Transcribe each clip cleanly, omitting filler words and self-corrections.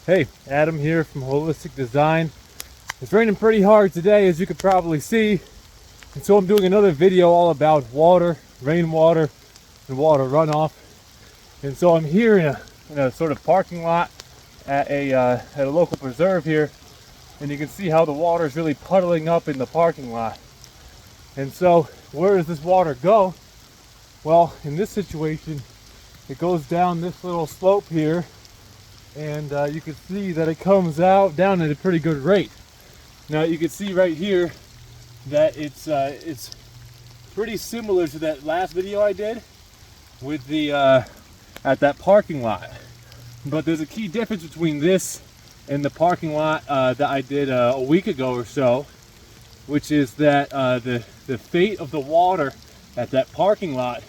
Hey, Adam here from Holistic Design. It's raining pretty hard today, as you could probably see, and so I'm doing another video all about water, rainwater, and water runoff. And so I'm here in a sort of parking lot at a local preserve here, and you can see how the water is really puddling up in the parking lot. And so where does this water go? Well, in this situation, it goes down this little slope here, and you can see that it comes out down at a pretty good rate. Now you can see right here that it's pretty similar to that last video I did with the at that parking lot, but there's a key difference between this and the parking lot that I did a week ago or so, which is that the fate of the water at that parking lot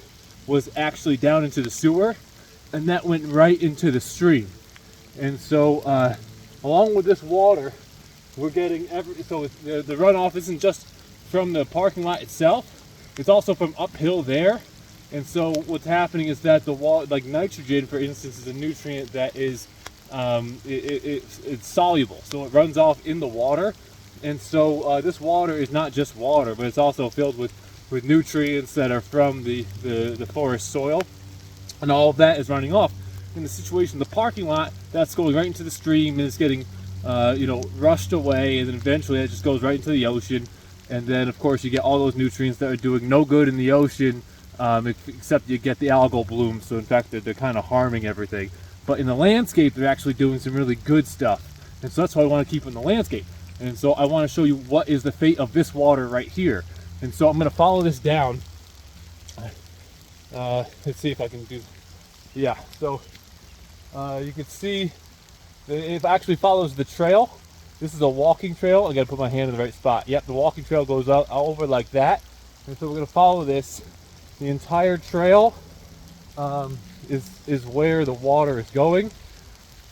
was actually down into the sewer, and that went right into the stream. And so along with this water, we're getting the runoff isn't just from the parking lot itself, it's also from uphill there. And so what's happening is that the water, like nitrogen for instance, is a nutrient that is it's soluble, so it runs off in the water. And so this water is not just water, but it's also filled with nutrients that are from the forest soil, and all of that is running off. In the situation, the parking lot, that's going right into the stream, and it's getting rushed away, and then eventually it just goes right into the ocean. And then of course you get all those nutrients that are doing no good in the ocean, except you get the algal blooms. So in fact they're kind of harming everything. But in the landscape, they're actually doing some really good stuff, and so that's what I want to keep in the landscape. And so I want to show you what is the fate of this water right here. And so I'm going to follow this down. Let's see if I can do. Yeah, so you can see that it actually follows the trail. This is a walking trail. I got to put my hand in the right spot. Yep, the walking trail goes out over like that. And so we're going to follow this. The entire trail is where the water is going.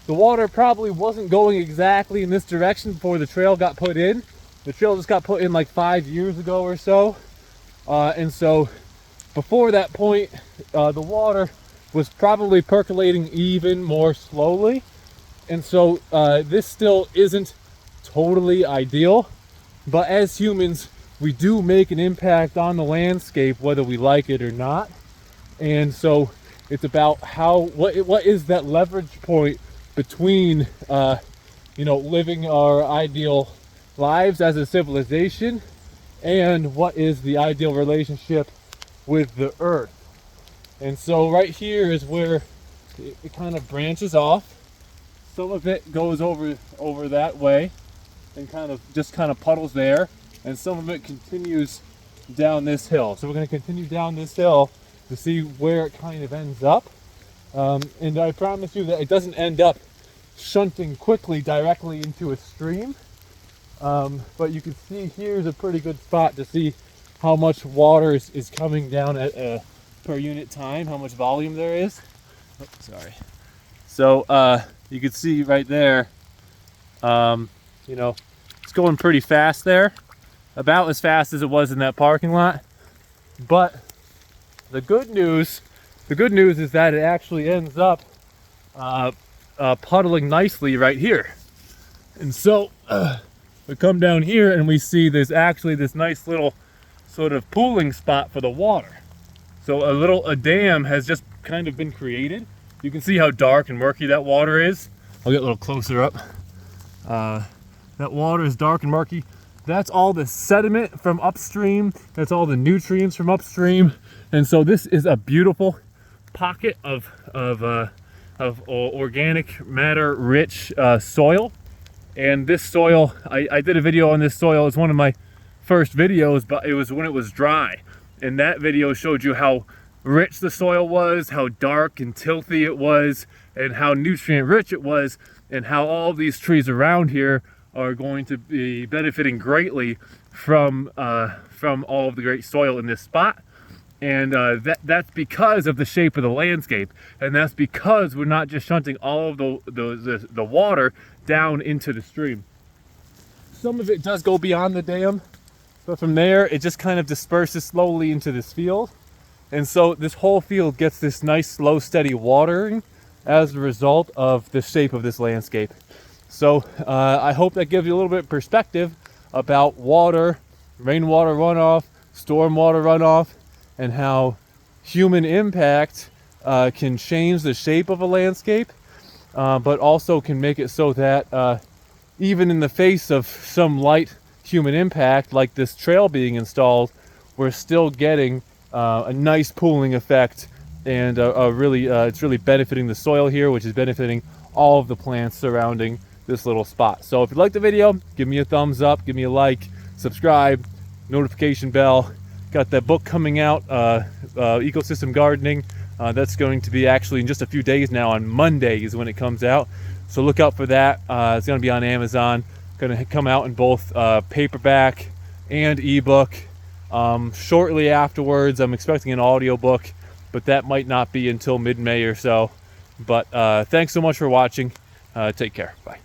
The water probably wasn't going exactly in this direction before the trail got put in. The trail just got put in like 5 years ago or so. And so before that point, the water was probably percolating even more slowly. And so this still isn't totally ideal, but as humans, we do make an impact on the landscape whether we like it or not. And so it's about what is that leverage point between living our ideal lives as a civilization and what is the ideal relationship with the earth. And so right here is where it kind of branches off. Some of it goes over that way and kind of puddles there, and some of it continues down this hill. So we're going to continue down this hill to see where it kind of ends up. And I promise you that it doesn't end up shunting quickly directly into a stream. But you can see here's a pretty good spot to see how much water is coming down at per unit time, how much volume there is. Oh, sorry. So you can see right there, it's going pretty fast there, about as fast as it was in that parking lot. But the good news is that it actually ends up puddling nicely right here. And so we come down here and we see there's actually this nice little sort of pooling spot for the water. So a dam has just kind of been created. You can see how dark and murky that water is. I'll get a little closer up. That water is dark and murky. That's all the sediment from upstream. That's all the nutrients from upstream. And so this is a beautiful pocket of organic matter rich soil. And this soil, I did a video on this soil. It's one of my first videos, but it was when it was dry. And that video showed you how rich the soil was, how dark and tilthy it was, and how nutrient rich it was, and how all these trees around here are going to be benefiting greatly from all of the great soil in this spot. And that's because of the shape of the landscape, and that's because we're not just shunting all of the water down into the stream. Some of it does go beyond the dam, but from there it just kind of disperses slowly into this field. And so this whole field gets this nice slow steady watering as a result of the shape of this landscape. So I hope that gives you a little bit of perspective about water, rainwater runoff, stormwater runoff, and how human impact can change the shape of a landscape, but also can make it so that even in the face of some light human impact, like this trail being installed, we're still getting a nice pooling effect, and it's really benefiting the soil here, which is benefiting all of the plants surrounding this little spot. So if you like the video, give me a thumbs up, give me a like, subscribe, notification bell. Got that book coming out, Ecosystem Gardening. That's going to be actually in just a few days now. On Monday is when it comes out. So look out for that. It's going to be on Amazon. Going to come out in both paperback and ebook. Shortly afterwards, I'm expecting an audiobook, but that might not be until mid-May or so. But thanks so much for watching. Take care. Bye.